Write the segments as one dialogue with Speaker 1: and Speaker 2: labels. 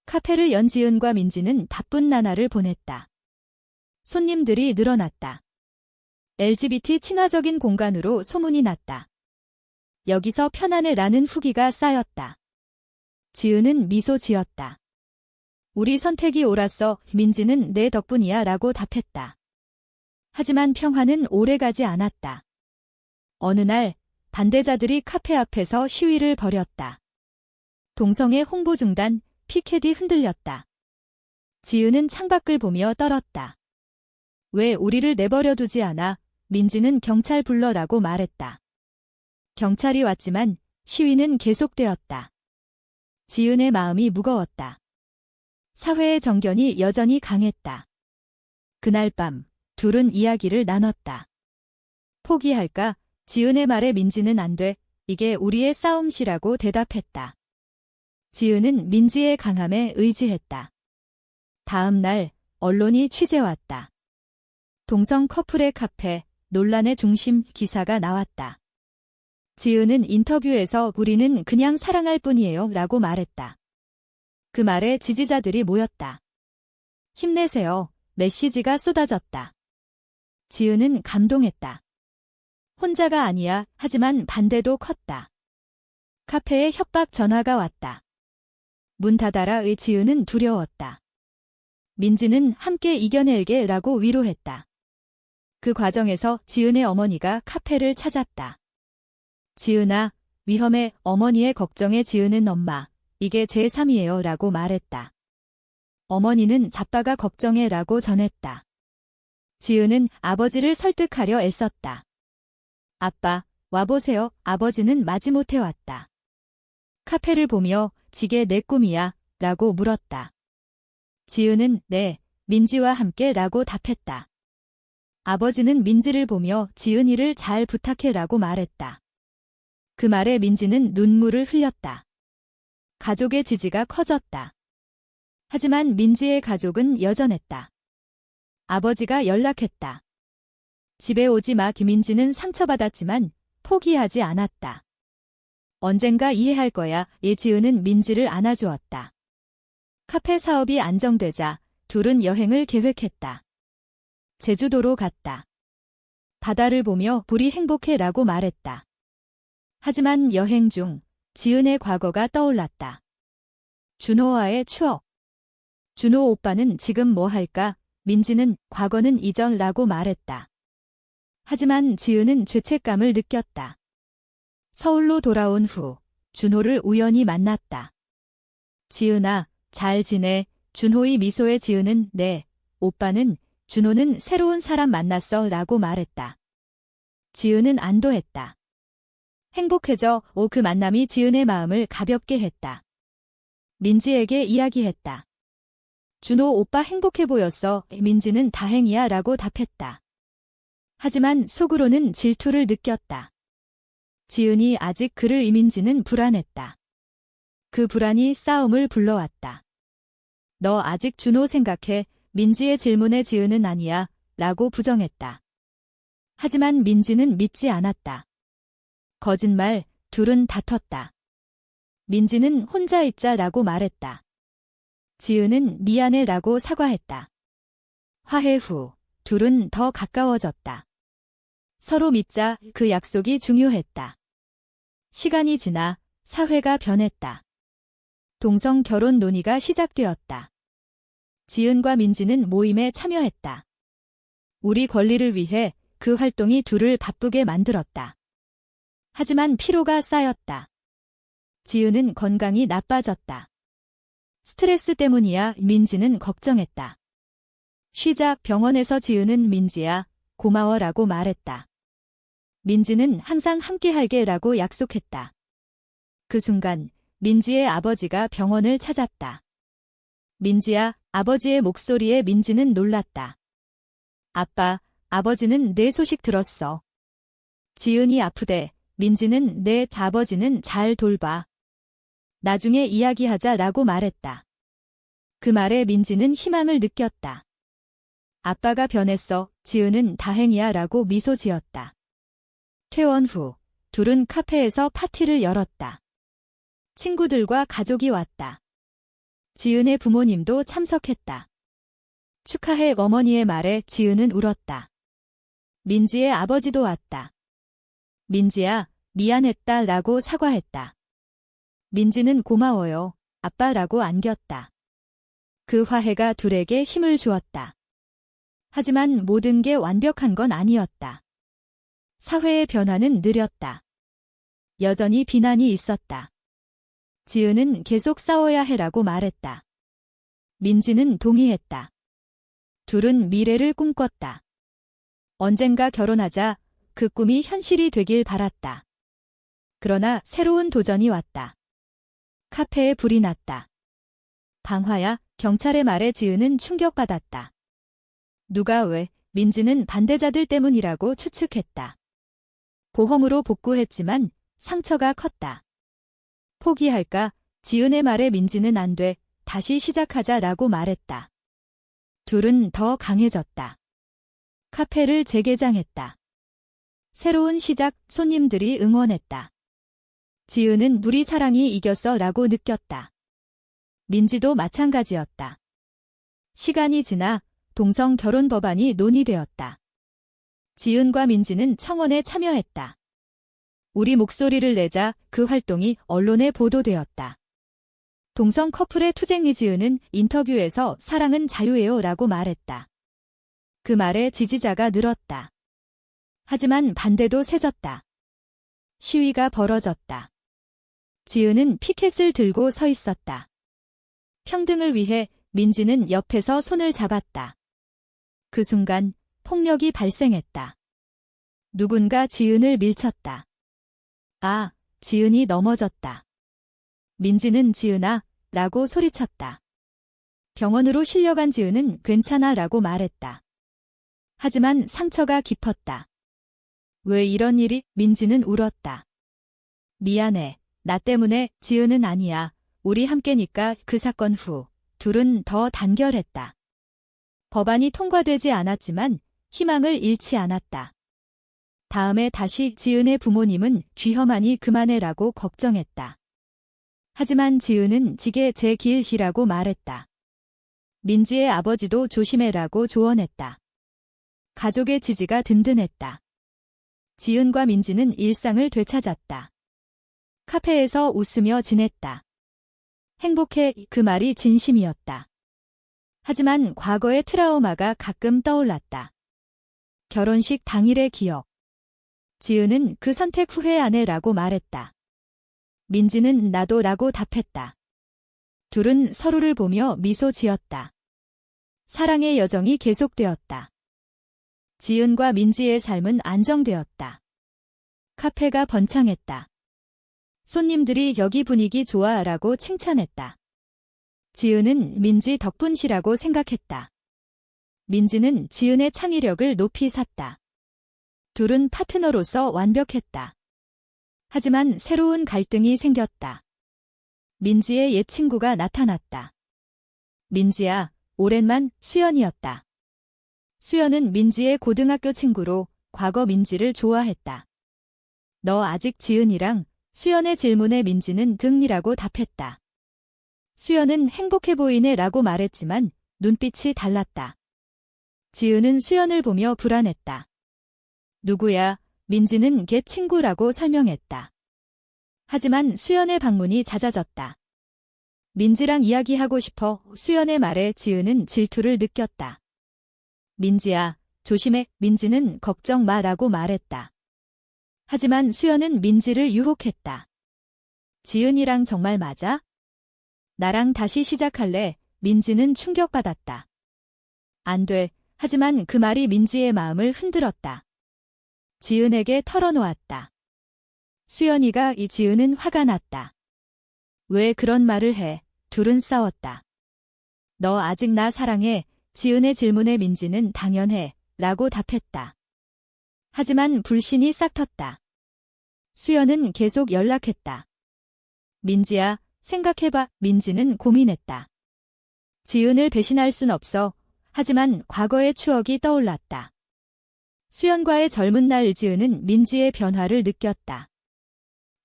Speaker 1: 카페를 연 지은과 민지는 바쁜 나날을 보냈다. 손님들이 늘어났다. LGBT 친화적인 공간으로 소문이 났다. 여기서 편안해라는 후기가 쌓였다. 지은은 미소 지었다. 우리 선택이 옳았어. 민지는 내 덕분이야 라고 답했다. 하지만 평화는 오래가지 않았다. 어느 날 반대자들이 카페 앞에서 시위를 벌였다. 동성애 홍보 중단, 피켓이 흔들렸다. 지은은 창밖을 보며 떨었다. 왜 우리를 내버려 두지 않아? 민지는 경찰 불러라고 말했다. 경찰이 왔지만 시위는 계속되었다. 지은의 마음이 무거웠다. 사회의 정견이 여전히 강했다. 그날 밤 둘은 이야기를 나눴다. 포기할까? 지은의 말에 민지는 안 돼. 이게 우리의 싸움이라고 대답했다. 지은은 민지의 강함에 의지했다. 다음 날 언론이 취재왔다. 동성 커플의 카페, 논란의 중심 기사가 나왔다. 지은은 인터뷰에서 우리는 그냥 사랑할 뿐이에요 라고 말했다. 그 말에 지지자들이 모였다. 힘내세요. 메시지가 쏟아졌다. 지은은 감동했다. 혼자가 아니야. 하지만 반대도 컸다. 카페에 협박 전화가 왔다. 문 닫아라의 지은은 두려웠다. 민지는 함께 이겨낼게 라고 위로했다. 그 과정에서 지은의 어머니가 카페를 찾았다. 지은아, 위험해. 어머니의 걱정에 지은은 엄마, 이게 제 삶이에요 라고 말했다. 어머니는 자빠가 걱정해 라고 전했다. 지은은 아버지를 설득하려 애썼다. 아빠, 와보세요. 아버지는 마지못해 왔다. 카페를 보며 지게 내 꿈이야 라고 물었다. 지은은 네, 민지와 함께 라고 답했다. 아버지는 민지를 보며 지은이를 잘 부탁해 라고 말했다. 그 말에 민지는 눈물을 흘렸다. 가족의 지지가 커졌다. 하지만 민지의 가족은 여전했다. 아버지가 연락했다. 집에 오지 마. 김민지는 상처받았지만 포기하지 않았다. 언젠가 이해할 거야. 지은은 민지를 안아주었다. 카페 사업이 안정되자 둘은 여행을 계획했다. 제주도로 갔다. 바다를 보며 우리 행복해 라고 말했다. 하지만 여행 중 지은의 과거가 떠올랐다. 준호와의 추억. 준호 오빠는 지금 뭐 할까? 민지는 과거는 이전 라고 말했다. 하지만 지은은 죄책감을 느꼈다. 서울로 돌아온 후 준호를 우연히 만났다. 지은아, 잘 지내? 준호의 미소에 지은은 네, 오빠는 준호는 새로운 사람 만났어 라고 말했다. 지은은 안도했다. 행복해져. 그 만남이 지은의 마음을 가볍게 했다. 민지에게 이야기했다. 준호 오빠 행복해 보였어. 민지는 다행이야 라고 답했다. 하지만 속으로는 질투를 느꼈다. 지은이 아직 그를 이민지는 불안했다. 그 불안이 싸움을 불러왔다. 너 아직 준호 생각해? 민지의 질문에 지은은 아니야 라고 부정했다. 하지만 민지는 믿지 않았다. 거짓말, 둘은 다퉜다. 민지는 혼자 있자 라고 말했다. 지은은 미안해 라고 사과했다. 화해 후 둘은 더 가까워졌다. 서로 믿자. 그 약속이 중요했다. 시간이 지나 사회가 변했다. 동성 결혼 논의가 시작되었다. 지은과 민지는 모임에 참여했다. 우리 권리를 위해 그 활동이 둘을 바쁘게 만들었다. 하지만 피로가 쌓였다. 지은은 건강이 나빠졌다. 스트레스 때문이야. 민지는 걱정했다. 쉬자. 병원에서 지은은 민지야, 고마워 라고 말했다. 민지는 항상 함께할게 라고 약속했다. 그 순간 민지의 아버지가 병원을 찾았다. 민지야. 아버지의 목소리에 민지는 놀랐다. 아빠, 아버지는 내 소식 들었어. 지은이 아프대. 민지는 내 아버지는 잘 돌봐. 나중에 이야기하자 라고 말했다. 그 말에 민지는 희망을 느꼈다. 아빠가 변했어. 지은은 다행이야 라고 미소 지었다. 퇴원 후 둘은 카페에서 파티를 열었다. 친구들과 가족이 왔다. 지은의 부모님도 참석했다. 축하해 어머니의 말에 지은은 울었다. 민지의 아버지도 왔다. 민지야, 미안했다 라고 사과했다. 민지는 고마워요, 아빠라고 안겼다. 그 화해가 둘에게 힘을 주었다. 하지만 모든 게 완벽한 건 아니었다. 사회의 변화는 느렸다. 여전히 비난이 있었다. 지은은 계속 싸워야 해라고 말했다. 민지는 동의했다. 둘은 미래를 꿈꿨다. 언젠가 결혼하자, 그 꿈이 현실이 되길 바랐다. 그러나 새로운 도전이 왔다. 카페에 불이 났다. 방화야, 경찰의 말에 지은은 충격받았다. 누가 왜, 민지는 반대자들 때문이라고 추측했다. 보험으로 복구했지만 상처가 컸다. 포기할까? 지은의 말에 민지는 안 돼, 다시 시작하자라고 말했다. 둘은 더 강해졌다. 카페를 재개장했다. 새로운 시작, 손님들이 응원했다. 지은은 우리 사랑이 이겼어 라고 느꼈다. 민지도 마찬가지였다. 시간이 지나 동성 결혼 법안이 논의되었다. 지은과 민지는 청원에 참여했다. 우리 목소리를 내자 그 활동이 언론에 보도되었다. 동성 커플의 투쟁이 지은은 인터뷰에서 사랑은 자유예요 라고 말했다. 그 말에 지지자가 늘었다. 하지만 반대도 세졌다. 시위가 벌어졌다. 지은은 피켓을 들고 서 있었다. 평등을 위해 민지는 옆에서 손을 잡았다. 그 순간 폭력이 발생했다. 누군가 지은을 밀쳤다. 아, 지은이 넘어졌다. 민지는 지은아, 라고 소리쳤다. 병원으로 실려간 지은은 괜찮아 라고 말했다. 하지만 상처가 깊었다. 왜 이런 일이? 민지는 울었다. 미안해. 나 때문에. 지은은 아니야. 우리 함께니까. 그 사건 후 둘은 더 단결했다. 법안이 통과되지 않았지만 희망을 잃지 않았다. 다음에 다시 지은의 부모님은 귀혐하니 그만해라고 걱정했다. 하지만 지은은 지게 제 길이라고 말했다. 민지의 아버지도 조심해라고 조언했다. 가족의 지지가 든든했다. 지은과 민지는 일상을 되찾았다. 카페에서 웃으며 지냈다. 행복해, 그 말이 진심이었다. 하지만 과거의 트라우마가 가끔 떠올랐다. 결혼식 당일의 기억. 지은은 그 선택 후회 안 해라고 말했다. 민지는 나도 라고 답했다. 둘은 서로를 보며 미소 지었다. 사랑의 여정이 계속되었다. 지은과 민지의 삶은 안정되었다. 카페가 번창했다. 손님들이 여기 분위기 좋아 라고 칭찬했다. 지은은 민지 덕분이라고 생각했다. 민지는 지은의 창의력을 높이 샀다. 둘은 파트너로서 완벽했다. 하지만 새로운 갈등이 생겼다. 민지의 옛 친구가 나타났다. 민지야, 오랜만. 수연이었다. 수연은 민지의 고등학교 친구로 과거 민지를 좋아했다. 너 아직 지은이랑? 수연의 질문에 민지는 등이라고 답했다. 수연은 행복해 보이네 라고 말했지만 눈빛이 달랐다. 지은은 수연을 보며 불안했다. 누구야? 민지는 걔 친구라고 설명했다. 하지만 수연의 방문이 잦아졌다. 민지랑 이야기하고 싶어. 수연의 말에 지은은 질투를 느꼈다. 민지야, 조심해. 민지는 걱정 마라고 말했다. 하지만 수연은 민지를 유혹했다. 지은이랑 정말 맞아? 나랑 다시 시작할래? 민지는 충격받았다. 안 돼. 하지만 그 말이 민지의 마음을 흔들었다. 지은에게 털어놓았다. 수연이가 지은은 화가 났다. 왜 그런 말을 해? 둘은 싸웠다. 너 아직 나 사랑해? 지은의 질문에 민지는 당연해 라고 답했다. 하지만 불신이 싹 텄다. 수연은 계속 연락했다. 민지야, 생각해봐. 민지는 고민했다. 지은을 배신할 순 없어. 하지만 과거의 추억이 떠올랐다. 수연과의 젊은 날 지은은 민지의 변화를 느꼈다.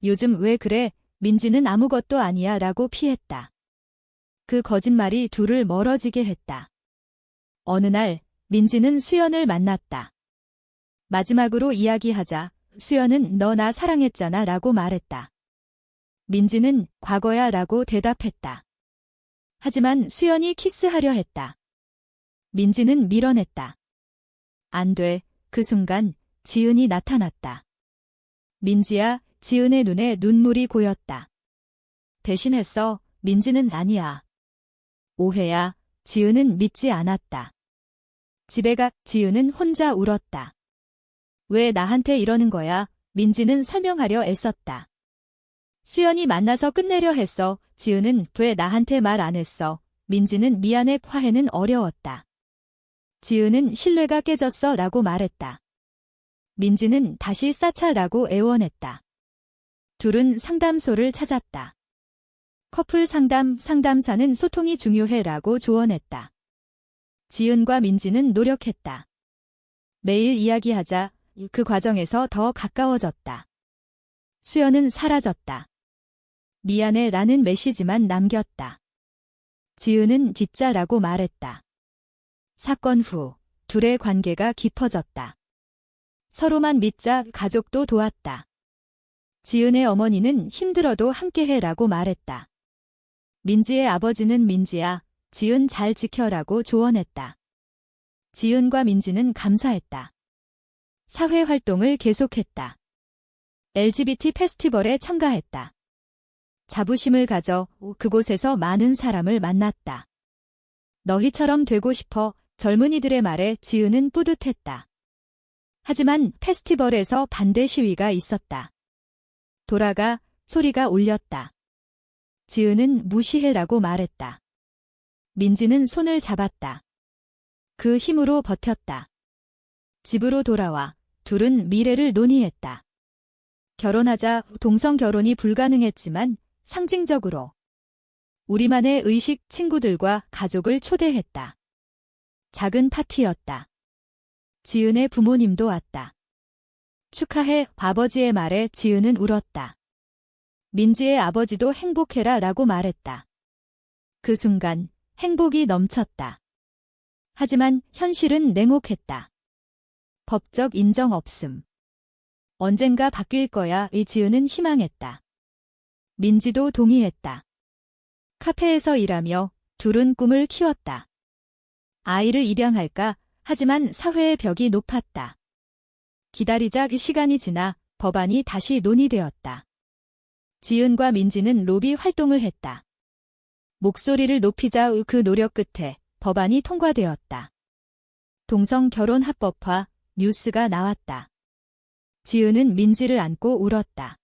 Speaker 1: 요즘 왜 그래? 민지는 아무것도 아니야 라고 피했다. 그 거짓말이 둘을 멀어지게 했다. 어느 날 민지는 수연을 만났다. 마지막으로 이야기하자 수연은 너 나 사랑했잖아 라고 말했다. 민지는 과거야 라고 대답했다. 하지만 수연이 키스하려 했다. 민지는 밀어냈다. 안 돼. 그 순간 지은이 나타났다. 민지야, 지은의 눈에 눈물이 고였다. 배신했어. 민지는 아니야. 오해야. 지은은 믿지 않았다. 집에 가 지은은 혼자 울었다. 왜 나한테 이러는 거야? 민지는 설명하려 애썼다. 수연이 만나서 끝내려 했어. 지은은 왜 나한테 말 안 했어? 민지는 미안해. 화해는 어려웠다. 지은은 신뢰가 깨졌어 라고 말했다. 민지는 다시 쌓자라고 애원했다. 둘은 상담소를 찾았다. 커플 상담사는 소통이 중요해라고 조언했다. 지은과 민지는 노력했다. 매일 이야기하자. 그 과정에서 더 가까워졌다. 수연은 사라졌다. 미안해 라는 메시지만 남겼다. 지은은 듣자라고 말했다. 사건 후 둘의 관계가 깊어졌다. 서로만 믿자. 가족도 도왔다. 지은의 어머니는 힘들어도 함께해라고 말했다. 민지의 아버지는 민지야, 지은 잘 지켜라고 조언했다. 지은과 민지는 감사했다. 사회활동을 계속했다. LGBT 페스티벌에 참가했다. 자부심을 가져 그곳에서 많은 사람을 만났다. 너희처럼 되고 싶어. 젊은이들의 말에 지은은 뿌듯했다. 하지만 페스티벌에서 반대 시위가 있었다. 돌아가. 소리가 울렸다. 지은은 무시해라고 말했다. 민지는 손을 잡았다. 그 힘으로 버텼다. 집으로 돌아와 둘은 미래를 논의했다. 결혼하자. 동성 결혼이 불가능했지만 상징적으로 우리만의 의식. 친구들과 가족을 초대했다. 작은 파티였다. 지은의 부모님도 왔다. 축하해. 아버지의 말에 지은은 울었다. 민지의 아버지도 행복해라 라고 말했다. 그 순간 행복이 넘쳤다. 하지만 현실은 냉혹했다. 법적 인정 없음. 언젠가 바뀔 거야. 지은은 희망했다. 민지도 동의했다. 카페에서 일하며 둘은 꿈을 키웠다. 아이를 입양할까? 하지만 사회의 벽이 높았다. 기다리자. 시간이 지나 법안이 다시 논의되었다. 지은과 민지는 로비 활동을 했다. 목소리를 높이자. 그 노력 끝에 법안이 통과되었다. 동성 결혼 합법화. 뉴스가 나왔다. 지은은 민지를 안고 울었다.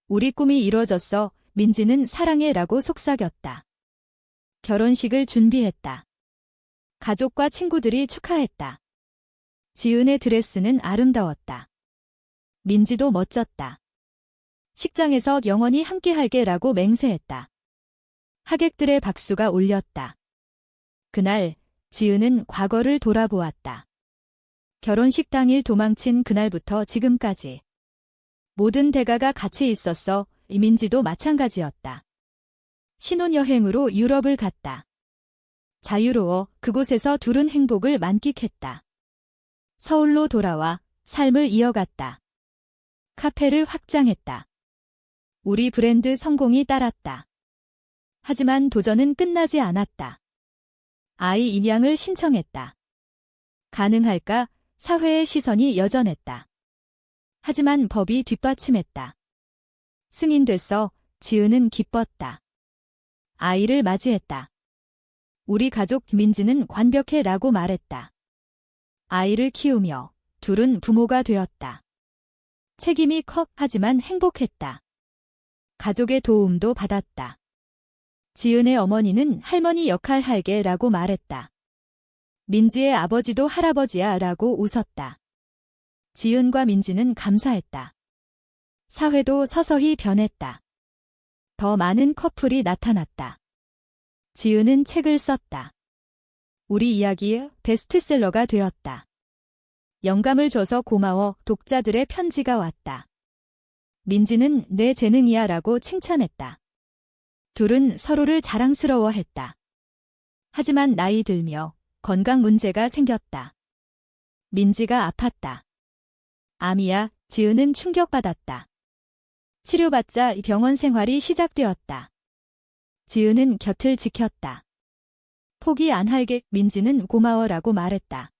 Speaker 1: 우리 꿈이 이뤄졌어. 민지는 사랑해라고 속삭였다. 결혼식을 준비했다. 가족과 친구들이 축하했다. 지은의 드레스는 아름다웠다. 민지도 멋졌다. 식장에서 영원히 함께할게라고 맹세했다. 하객들의 박수가 울렸다. 그날 지은은 과거를 돌아보았다. 결혼식 당일 도망친 그날부터 지금까지 모든 대가가 같이 있었어. 민지도 마찬가지였다. 신혼여행으로 유럽을 갔다. 자유로워. 그곳에서 둘은 행복을 만끽했다. 서울로 돌아와 삶을 이어갔다. 카페를 확장했다. 우리 브랜드 성공이 따랐다. 하지만 도전은 끝나지 않았다. 아이 입양을 신청했다. 가능할까? 사회의 시선이 여전했다. 하지만 법이 뒷받침했다. 승인됐어. 지은은 기뻤다. 아이를 맞이했다. 우리 가족 민지는 완벽해라고 말했다. 아이를 키우며 둘은 부모가 되었다. 책임이 커. 하지만 행복했다. 가족의 도움도 받았다. 지은의 어머니는 할머니 역할 할게라고 말했다. 민지의 아버지도 할아버지야 라고 웃었다. 지은과 민지는 감사했다. 사회도 서서히 변했다. 더 많은 커플이 나타났다. 지은은 책을 썼다. 우리 이야기의 베스트셀러가 되었다. 영감을 줘서 고마워. 독자들의 편지가 왔다. 민지는 내 재능이야 라고 칭찬했다. 둘은 서로를 자랑스러워했다. 하지만 나이 들며 건강 문제가 생겼다. 민지가 아팠다. 암이야. 지은은 충격받았다. 치료받자 병원 생활이 시작되었다. 지은은 곁을 지켰다. 포기 안 할게. 민지는 고마워라고 말했다.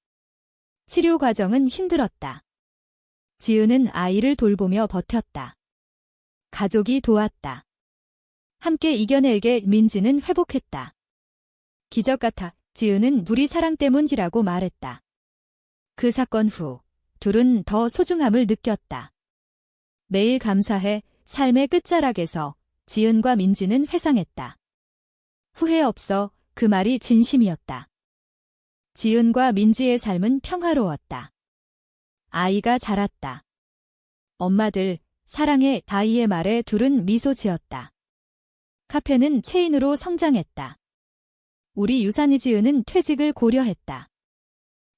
Speaker 1: 치료 과정은 힘들었다. 지은은 아이를 돌보며 버텼다. 가족이 도왔다. 함께 이겨낼게. 민지는 회복했다. 기적 같아. 지은은 우리 사랑 때문이라고 말했다. 그 사건 후 둘은 더 소중함을 느꼈다. 매일 감사해. 삶의 끝자락에서 지은과 민지는 회상했다. 후회 없어. 그 말이 진심이었다. 지은과 민지의 삶은 평화로웠다. 아이가 자랐다. 엄마들 사랑해. 아이의 말에 둘은 미소 지었다. 카페는 체인으로 성장했다. 우리 유산이. 지은은 퇴직을 고려했다.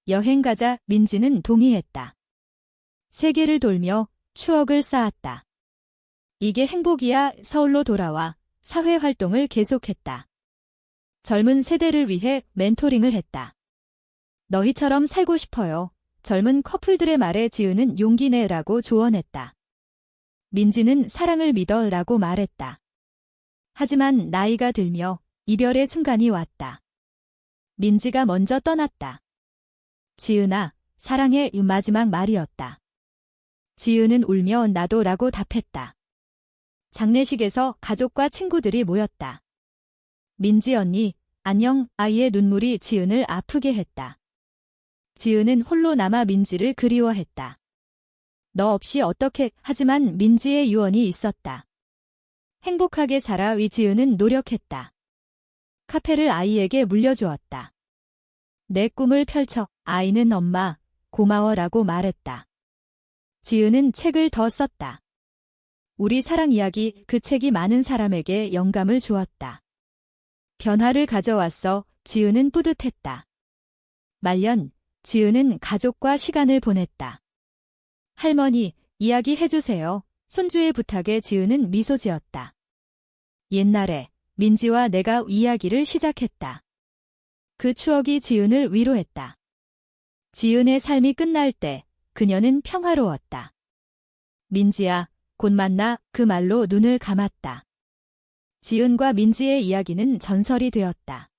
Speaker 1: 여행 가자. 민지는 동의했다. 세계를 돌며 추억을 쌓았다. 이게 행복이야. 서울로 돌아와 사회활동을 계속했다. 젊은 세대를 위해 멘토링을 했다. 너희처럼 살고 싶어요. 젊은 커플들의 말에 지은은 용기 내라고 조언했다. 민지는 사랑을 믿어라고 말했다. 하지만 나이가 들며 이별의 순간이 왔다. 민지가 먼저 떠났다. 지은아, 사랑해. 마지막 말이었다. 지은은 울며 나도라고 답했다. 장례식에서 가족과 친구들이 모였다. 민지 언니, 안녕. 아이의 눈물이 지은을 아프게 했다. 지은은 홀로 남아 민지를 그리워했다. 너 없이 어떻게. 하지만 민지의 유언이 있었다. 행복하게 살아. 지은은 노력했다. 카페를 아이에게 물려주었다. 내 꿈을 펼쳐. 아이는 엄마, 고마워라고 말했다. 지은은 책을 더 썼다. 우리 사랑 이야기. 그 책이 많은 사람에게 영감을 주었다. 변화를 가져왔어. 지은은 뿌듯했다. 말년, 지은은 가족과 시간을 보냈다. 할머니, 이야기 해주세요. 손주의 부탁에 지은은 미소 지었다. 옛날에 민지와 내가 이야기를 시작했다. 그 추억이 지은을 위로했다. 지은의 삶이 끝날 때 그녀는 평화로웠다. 민지야, 곧 만나. 그 말로 눈을 감았다. 지은과 민지의 이야기는 전설이 되었다.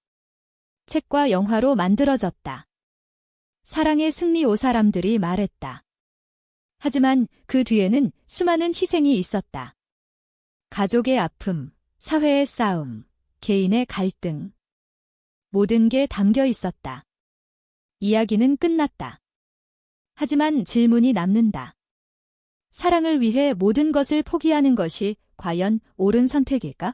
Speaker 1: 책과 영화로 만들어졌다. 사랑의 승리. 사람들이 말했다. 하지만 그 뒤에는 수많은 희생이 있었다. 가족의 아픔, 사회의 싸움, 개인의 갈등. 모든 게 담겨 있었다. 이야기는 끝났다. 하지만 질문이 남는다. 사랑을 위해 모든 것을 포기하는 것이 과연 옳은 선택일까?